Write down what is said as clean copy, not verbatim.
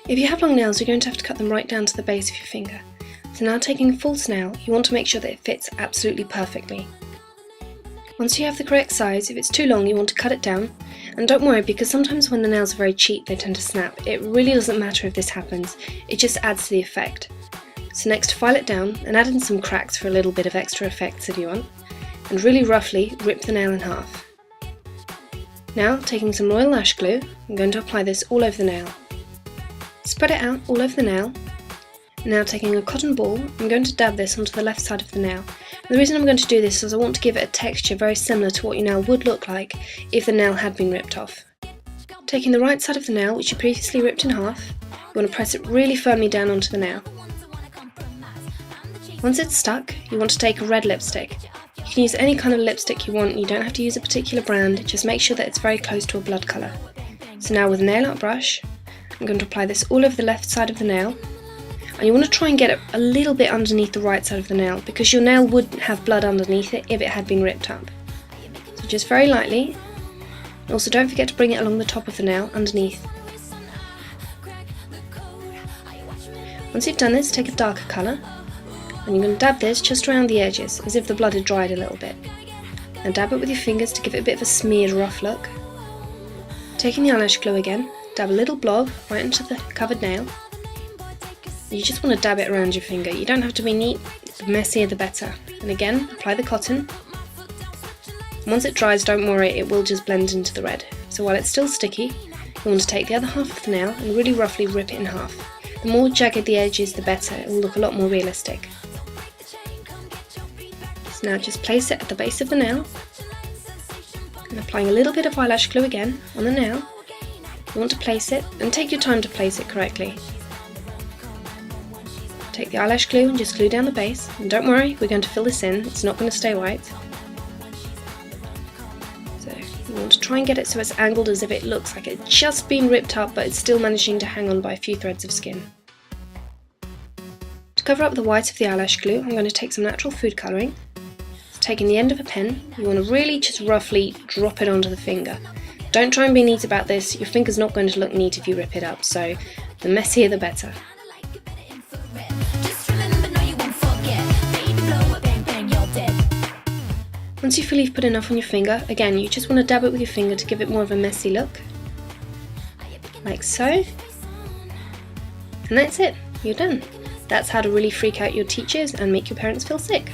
If you have long nails, you're going to have to cut them right down to the base of your finger. So now taking a false nail, you want to make sure that it fits absolutely perfectly. Once you have the correct size, if it's too long you want to cut it down, and don't worry because sometimes when the nails are very cheap they tend to snap. It really doesn't matter if this happens, it just adds to the effect. So next file it down and add in some cracks for a little bit of extra effects if you want, and really roughly rip the nail in half. Now taking some royal lash glue, I'm going to apply this all over the nail. Spread it out all over the nail. Now taking a cotton ball, I'm going to dab this onto the left side of the nail. And the reason I'm going to do this is I want to give it a texture very similar to what your nail would look like if the nail had been ripped off. Taking the right side of the nail, which you previously ripped in half, you want to press it really firmly down onto the nail. Once it's stuck, you want to take a red lipstick. You can use any kind of lipstick you want, you don't have to use a particular brand, just make sure that it's very close to a blood colour. So now with a nail art brush, I'm going to apply this all over the left side of the nail. And you want to try and get it a little bit underneath the right side of the nail because your nail would have blood underneath it if it had been ripped up. So just very lightly. Also don't forget to bring it along the top of the nail underneath. Once you've done this, take a darker colour and you're going to dab this just around the edges as if the blood had dried a little bit. Now dab it with your fingers to give it a bit of a smeared rough look. Taking the eyelash glue again, dab a little blob right into the covered nail. You just want to dab it around your finger, you don't have to be neat, the messier the better. And again, apply the cotton. And once it dries, don't worry, it will just blend into the red. So while it's still sticky, you want to take the other half of the nail and really roughly rip it in half. The more jagged the edge is, the better, it will look a lot more realistic. So now just place it at the base of the nail, and applying a little bit of eyelash glue again on the nail. You want to place it, and take your time to place it correctly. Take the eyelash glue and just glue down the base, and don't worry, we're going to fill this in, it's not going to stay white. So you want to try and get it so it's angled as if it looks like it's just been ripped up but it's still managing to hang on by a few threads of skin. To cover up the white of the eyelash glue, I'm going to take some natural food colouring. So taking the end of a pen, you want to really just roughly drop it onto the finger. Don't try and be neat about this, your finger's not going to look neat if you rip it up, so the messier the better. Once you feel you've put enough on your finger, again you just want to dab it with your finger to give it more of a messy look. Like so. And that's it, you're done. That's how to really freak out your teachers and make your parents feel sick.